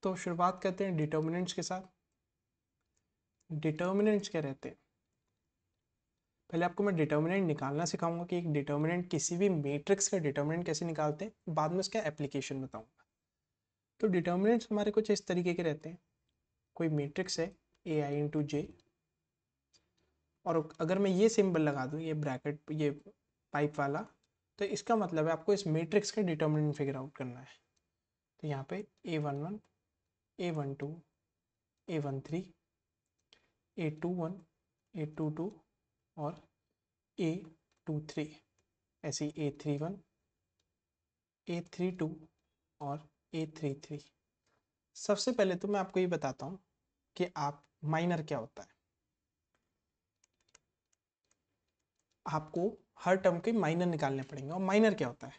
तो शुरुआत करते हैं डिटर्मिनेंट्स के साथ। डिटर्मिनेंट्स क्या रहते हैं? पहले आपको मैं डिटर्मिनेंट निकालना सिखाऊंगा कि एक डिटर्मिनेंट किसी भी मैट्रिक्स का डिटर्मिनेंट कैसे निकालते हैं, बाद में उसका एप्लीकेशन बताऊंगा। तो डिटर्मिनेंट्स हमारे कुछ इस तरीके के रहते हैं। कोई मैट्रिक्स है ए आई इंटू जे, और अगर मैं ये सिंबल लगा दूँ, ये ब्रैकेट, ये पाइप वाला, तो इसका मतलब है आपको इस मैट्रिक्स का डिटर्मिनेंट फिगर आउट करना है। तो यहाँ पे A11, A12, A13, A21, A22 और A23, ऐसे ही A31, A32 और A33। सबसे पहले तो मैं आपको ये बताता हूँ कि आप माइनर क्या होता है। आपको हर टर्म के माइनर निकालने पड़ेंगे। और माइनर क्या होता है?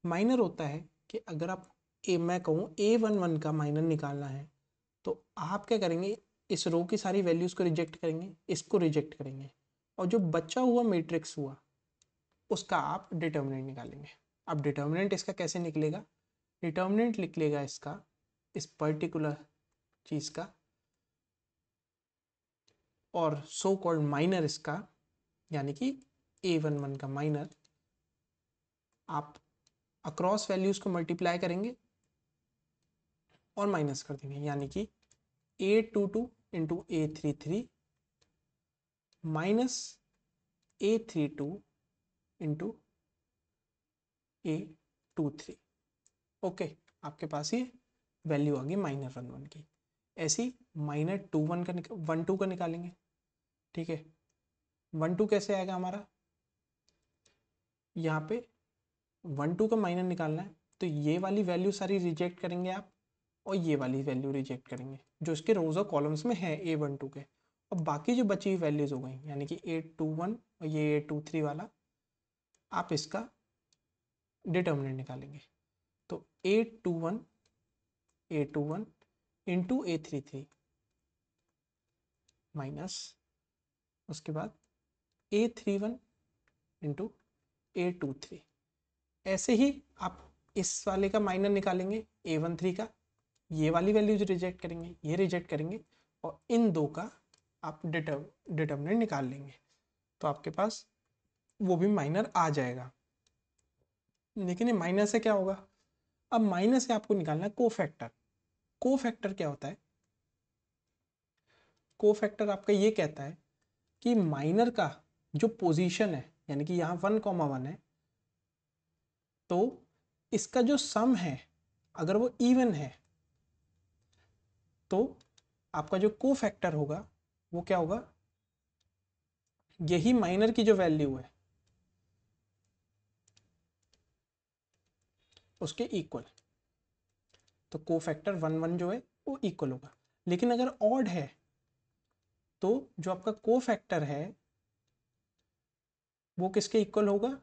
माइनर होता है कि अगर आप मैं कहूँ A11 का माइनर निकालना है, तो आप क्या करेंगे, इस रो की सारी वैल्यूज़ को रिजेक्ट करेंगे, इसको रिजेक्ट करेंगे, और जो बचा हुआ मैट्रिक्स हुआ उसका आप डिटर्मिनेंट निकालेंगे। अब डिटर्मिनेंट इसका कैसे निकलेगा? डिटर्मिनेंट निकलेगा इसका इस पर्टिकुलर चीज़ का, और सो कॉल्ड माइनर इसका, यानी कि A11 का माइनर, आप अक्रॉस वैल्यूज़ को मल्टीप्लाई करेंगे और माइनस कर देंगे, यानी कि A22 into A33 minus A32 into A23। Okay, आपके पास ये वैल्यू आ गई माइनर 11 की। ऐसी माइनर 21 का 12 का निकालेंगे। ठीक है, 12 कैसे आएगा हमारा? यहाँ पे 12 का माइनर निकालना है, तो ये वाली वैल्यू सारी रिजेक्ट करेंगे आप, और ये वाली वैल्यू रिजेक्ट करेंगे जो इसके रोज और कॉलम्स में है A12 के, और बाकी जो बची हुई वैल्यूज हो गई, यानी कि A21 और ये A23 वाला, आप इसका डिटर्मिनेंट निकालेंगे। तो A21 इंटू A33 माइनस, उसके बाद A31 इंटू A23। ऐसे ही आप इस वाले का माइनर निकालेंगे A13 का, ये वाली वैल्यूज रिजेक्ट करेंगे, ये रिजेक्ट करेंगे, और इन दो का आप डिटर्मिनेंट निकाल लेंगे, तो आपके पास वो भी माइनर आ जाएगा। लेकिन ये माइनर से क्या होगा? अब माइनर से आपको निकालना है कोफैक्टर। कोफैक्टर क्या होता है? कोफैक्टर आपका ये कहता है कि माइनर का जो पोजीशन है, यानी कि यहाँ 1,1 है, तो इसका जो सम है अगर वो इवन है, तो आपका जो कोफैक्टर होगा वो क्या होगा? यही माइनर की जो वैल्यू है उसके इक्वल। तो कोफैक्टर 1,1 जो है वो इक्वल होगा। लेकिन अगर ऑड है, तो जो आपका कोफैक्टर है वो किसके इक्वल होगा?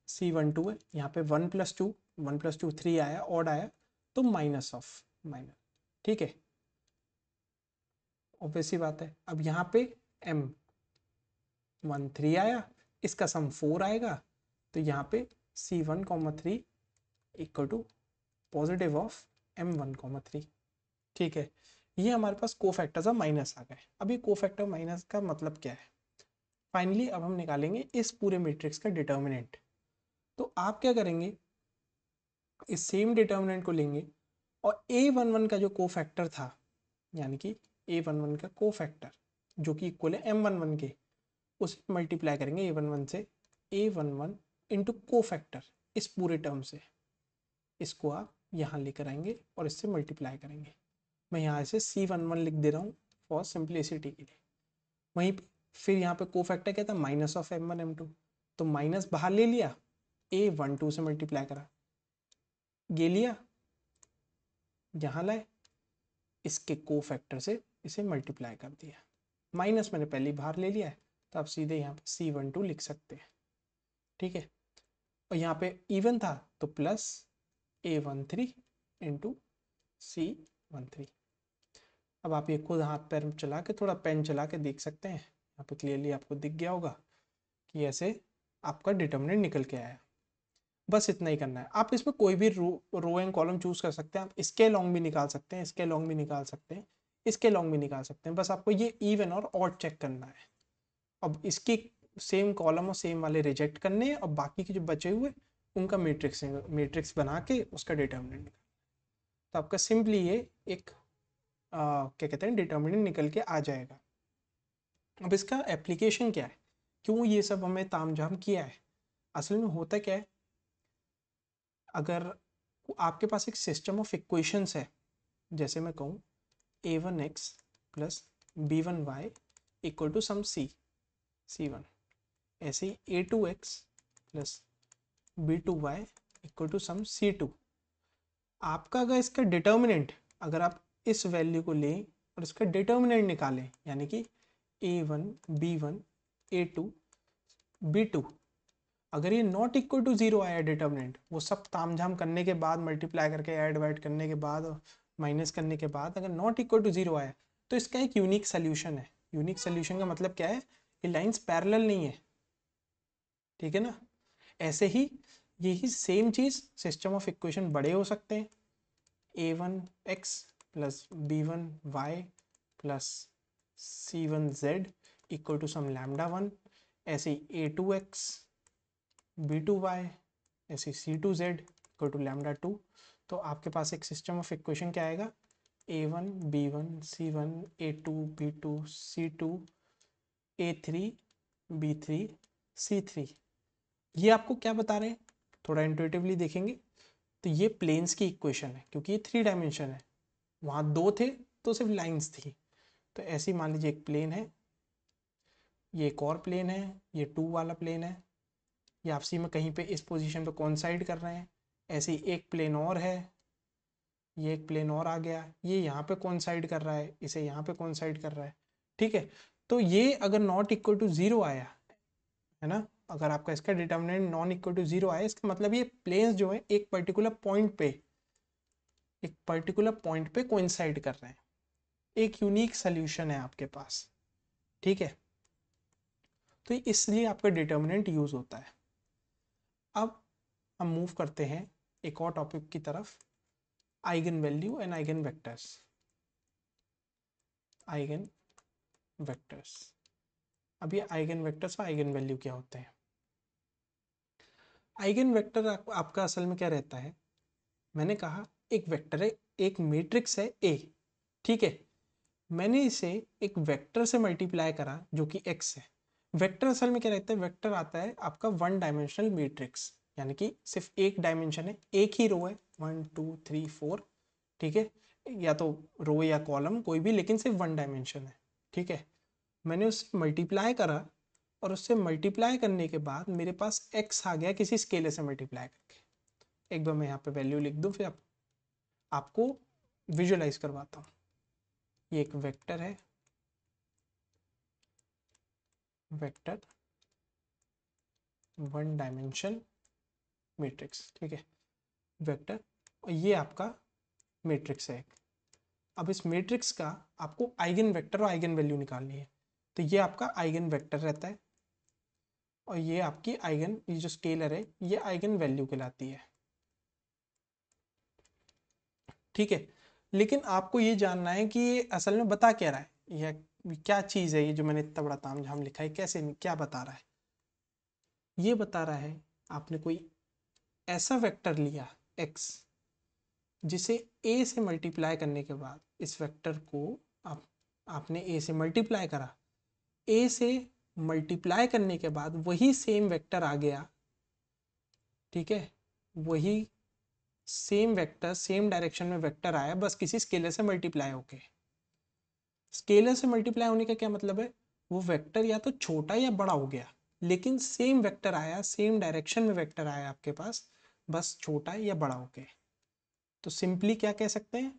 C12 है, यहाँ पे 1 + 2 3 आया, ऑड आया, तो माइनस ऑफ माइनर। ठीक है, ऑब्वियस सी बात है। अब यहाँ पे M13 आया, इसका सम 4 आएगा, तो यहाँ पे C1,3 equal to positive of M1,3। ठीक है, ये हमारे पास कोफैक्टर्स ऑफ माइनस आ गए। अब ये कोफैक्टर माइनस का मतलब क्या है? फाइनली अब हम निकालेंगे इस पूरे मैट्रिक्स का डिटर्मिनेंट। तो आप क्या करेंगे, इस सेम डिटर्मिनेंट को लेंगे, और A11 का जो कोफैक्टर था, यानी कि A11 का कोफैक्टर जो कि इक्वल है M11 के, उसे मल्टीप्लाई करेंगे A11 से। A11 इंटू कोफैक्टर इस पूरे टर्म से, इसको आप यहाँ लेकर आएंगे और इससे मल्टीप्लाई करेंगे। मैं यहाँ से C11 लिख दे रहा हूँ फॉर सिंप्लिसिटी के लिए। वहीं फिर यहाँ पे कोफैक्टर क्या था? माइनस ऑफ M1 M2, तो माइनस बाहर ले लिया, A12 से मल्टीप्लाई करा, ये लिया, यहाँ लाए, इसके कोफैक्टर से इसे मल्टीप्लाई कर दिया। माइनस मैंने पहले बाहर ले लिया है, तो आप सीधे यहाँ पे C12 लिख सकते हैं। ठीक है, और यहाँ पे इवन था तो प्लस A13 इंटू C13। अब आप ये खुद हाथ पैर चला के, थोड़ा पेन चला के देख सकते हैं, यहाँ पे क्लियरली आपको दिख गया होगा कि ऐसे आपका डिटर्मिनेंट निकल के आया। बस इतना ही करना है। आप इसमें कोई भी रो एंड कॉलम चूज कर सकते हैं, आप इसके लॉन्ग भी निकाल सकते हैं, इसके लॉन्ग भी निकाल सकते हैं, इसके लॉन्ग भी निकाल सकते हैं, बस आपको ये इवन और ऑड चेक करना है। अब इसकी सेम कॉलम और सेम वाले रिजेक्ट करने हैं और बाकी के जो बचे हुए उनका मैट्रिक्स बना के उसका डिटर्मिनेंट। तो आपका सिंपली ये एक क्या कहते हैं डिटर्मिनेंट निकल के आ जाएगा। अब इसका एप्लीकेशन क्या है, क्यों ये सब हमें तामझाम किया है? असल में होता क्या है, अगर आपके पास एक सिस्टम ऑफ इक्वेशंस है, जैसे मैं कहूँ a1x plus b1y equal to some c1, ऐसे ही a2x plus b2y equal to some c2। आपका अगर इसका डिटर्मिनेंट, अगर आप इस वैल्यू को लें और इसका डिटर्मिनेंट निकालें, यानी कि a1 b1 a2 b2, अगर ये नॉट इक्वल टू जीरो आया डिटर्मिनेंट, वो सब तामझाम करने के बाद, मल्टीप्लाई करके ऐड वाइड करने के बाद, माइनस करने के बाद अगर नॉट इक्वल टू जीरो आया, तो इसका एक यूनिक सोल्यूशन है। यूनिक सोल्यूशन का मतलब क्या है, ये लाइंस पैरेलल नहीं है, ठीक है ना। ऐसे ही यही सेम चीज सिस्टम ऑफ इक्वेशन बड़े हो सकते हैं, a1x plus b1y plus c1z equal to some lambda 1, ऐसे a2x b2y ऐसे c2z इक्वल टू लैम्डा 2। तो आपके पास एक सिस्टम ऑफ इक्वेशन क्या आएगा, a1 b1 c1 a2 b2 c2 a3 b3 c3। ये आपको क्या बता रहे हैं, थोड़ा इंट्यूटिवली देखेंगे तो ये प्लेन्स की इक्वेशन है, क्योंकि ये 3 डायमेंशन है, वहाँ 2 थे तो सिर्फ लाइंस थी। तो ऐसे ही मान लीजिए एक प्लेन है, ये एक और प्लेन है, ये 2 वाला प्लेन है, ये आपसी में कहीं पे इस पोजीशन पे कोइंसाइड कर रहे हैं। ऐसे ही एक प्लेन और है, ये एक प्लेन और आ गया, ये यहाँ पे कोइंसाइड कर रहा है, इसे यहाँ पे कोइंसाइड कर रहा है, ठीक है। तो ये अगर नॉट इक्वल टू जीरो आया है ना, अगर आपका इसका determinant non equal to zero आया, इसका मतलब ये प्लेन्स जो है एक पर्टिकुलर पॉइंट पे कोइंसाइड कर रहे हैं। एक यूनिक सोल्यूशन है आपके पास, ठीक है। तो इसलिए आपका डिटर्मिनेंट यूज होता है। अब हम मूव करते हैं एक और टॉपिक की तरफ, eigen value and eigen vectors. Eigen vectors, अब ये आइगन वेक्टर्स और आइगन वैल्यू क्या होते हैं? आइगन वेक्टर आपका असल में क्या रहता है, मैंने कहा एक वेक्टर है, एक मैट्रिक्स है ए, ठीक है। मैंने इसे एक वेक्टर से मल्टीप्लाई करा जो कि x है। वेक्टर असल में क्या रहता है, वेक्टर आता है आपका वन डायमेंशनल मैट्रिक्स, यानी कि सिर्फ एक डायमेंशन है, एक ही रो है, 1 2 3 4, ठीक है, या तो रो या कॉलम कोई भी, लेकिन सिर्फ वन डायमेंशन है, ठीक है। मैंने उससे मल्टीप्लाई करा और उससे मल्टीप्लाई करने के बाद मेरे पास x आ गया किसी स्केलर से मल्टीप्लाई करके। एक बार मैं यहाँ पे वैल्यू लिख दूँ, फिर आपको विजुअलाइज करवाता हूँ। ये एक वेक्टर है, वेक्टर वन डायमेंशन मैट्रिक्स, ठीक है, वेक्टर, और ये आपका मैट्रिक्स है। अब इस मैट्रिक्स का आपको आइगन वेक्टर और आइगन वैल्यू निकालनी है। तो ये आपका आइगन वेक्टर रहता है और ये आपकी आइगन, ये जो स्केलर है ये आइगन वैल्यू कहलाती है, ठीक है। लेकिन आपको ये जानना है कि ये असल में बता क्या रहा है, यह क्या चीज़ है, ये जो मैंने इतना बड़ा तामझाम लिखा है कैसे, क्या बता रहा है? ये बता रहा है आपने कोई ऐसा वेक्टर लिया x, जिसे a से मल्टीप्लाई करने के बाद इस वेक्टर को आपने a से मल्टीप्लाई करा, a से मल्टीप्लाई करने के बाद वही सेम वेक्टर आ गया, ठीक है, वही सेम वेक्टर सेम डायरेक्शन में वेक्टर आया, बस किसी स्केलर से मल्टीप्लाई होके। स्केलर से मल्टीप्लाई होने का क्या मतलब है, वो वेक्टर या तो छोटा या बड़ा हो गया, लेकिन सेम वेक्टर आया, सेम डायरेक्शन में वेक्टर आया आपके पास, बस छोटा या बड़ा हो गया। तो सिंपली क्या कह सकते हैं,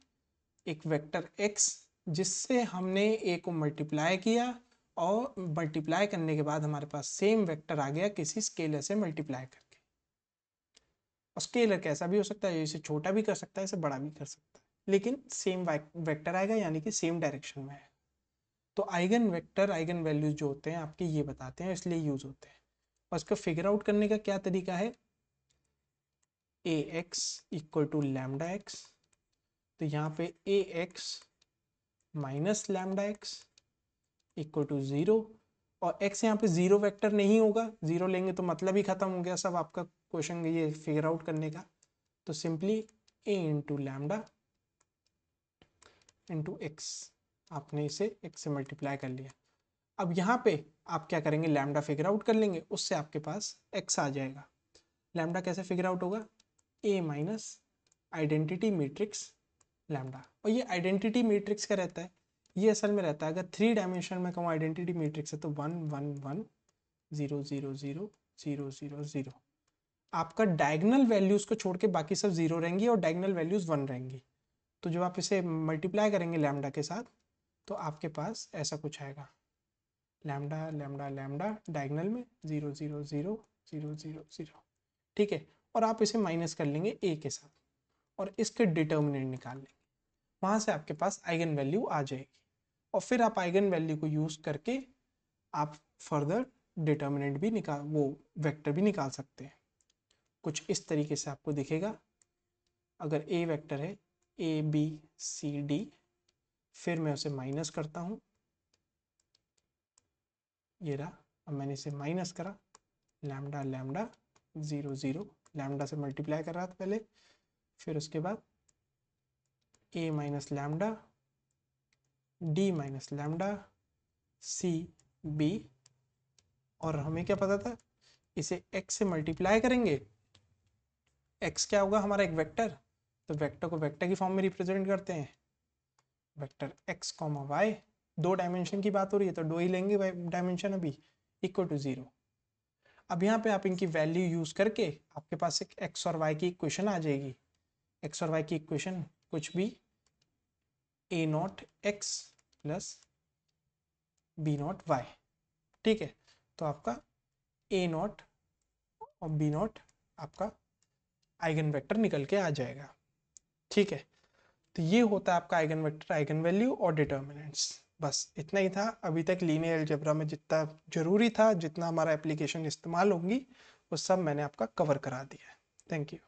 एक वेक्टर x जिससे हमने a को मल्टीप्लाई किया और मल्टीप्लाई करने के बाद हमारे पास सेम वेक्टर आ गया किसी स्केलर से मल्टीप्लाई करके। और स्केलर कैसा भी हो सकता है, इसे छोटा भी कर सकता है, इसे बड़ा भी कर सकता है, लेकिन सेम वेक्टर आएगा, यानी कि सेम डायरेक्शन में है। तो आइगन वेक्टर आइगन वैल्यूज जो होते हैं आपके ये बताते हैं, इसलिए यूज होते हैं। और इसको फिगर आउट करने का क्या तरीका है, A X equal to lambda X, तो यहाँ पे A X minus lambda X equal to 0, और x यहाँ पे 0 वेक्टर नहीं होगा, 0 लेंगे तो मतलब ही खत्म हो गया सब आपका क्वेश्चन ये फिगर आउट करने का। तो simply a into lambda into x, आपने इसे x से मल्टीप्लाई कर लिया। अब यहाँ पे आप क्या करेंगे, लैम्डा फिगर आउट कर लेंगे, उससे आपके पास x आ जाएगा। लैम्डा कैसे फिगर आउट होगा, a minus identity matrix lambda, और ये आइडेंटिटी मैट्रिक्स का रहता है, ये असल में रहता है अगर 3 डायमेंशन में कहूँ आइडेंटिटी मैट्रिक्स है तो 1 1 1 0 0 0 0 0 0। आपका डायगोनल वैल्यूज को छोड़ के बाकी सब 0 रहेंगी और डायगोनल वैल्यूज 1 रहेंगी। तो जब आप इसे मल्टीप्लाई करेंगे लैम्डा के साथ तो आपके पास ऐसा कुछ आएगा, लैम्डा लैम्डा लैम्डा डायगोनल में 0 0 0 0 0 0, ठीक है। और आप इसे माइनस कर लेंगे a के साथ और इसके डिटर्मिनेंट निकाल लेंगे, वहाँ से आपके पास आइगन वैल्यू आ जाएगी, और फिर आप आइगन वैल्यू को यूज़ करके आप फर्दर डिटर्मिनेंट भी निकाल, वो वेक्टर भी निकाल सकते हैं। कुछ इस तरीके से आपको दिखेगा। अगर a वेक्टर है a b c d, फिर मैं उसे माइनस करता हूँ, ये रहा, अब मैंने इसे माइनस करा, लैम्डा लैम्डा 0 0, लैम्डा से मल्टीप्लाई कर रहा था पहले, फिर उसके बाद a minus lambda d minus lambda c b, और हमें क्या पता था, इसे x से मल्टीप्लाई करेंगे, x क्या होगा हमारा एक वेक्टर, तो वेक्टर को वेक्टर की फॉर्म में रिप्रेजेंट करते हैं, vector x comma y, 2 dimension की बात हो रही है तो 2 ही लेंगे डायमेंशन अभी, इक्वल टू 0। अब यहाँ पे आप इनकी वैल्यू यूज करके आपके पास एक x और y की इक्वेशन आ जाएगी। x और y की इक्वेशन कुछ भी a not x plus b not y, ठीक है। तो आपका a नॉट और b नॉट आपका आइगन वेक्टर निकल के आ जाएगा, ठीक है। तो ये होता है आपका आइगन वेक्टर, आइगन वैल्यू और डिटर्मिनेंट्स। बस इतना ही था अभी तक। लीनियर अलजेब्रा में जितना जरूरी था, जितना हमारा एप्लीकेशन इस्तेमाल होंगी, वो सब मैंने आपका कवर करा दिया है। Thank you.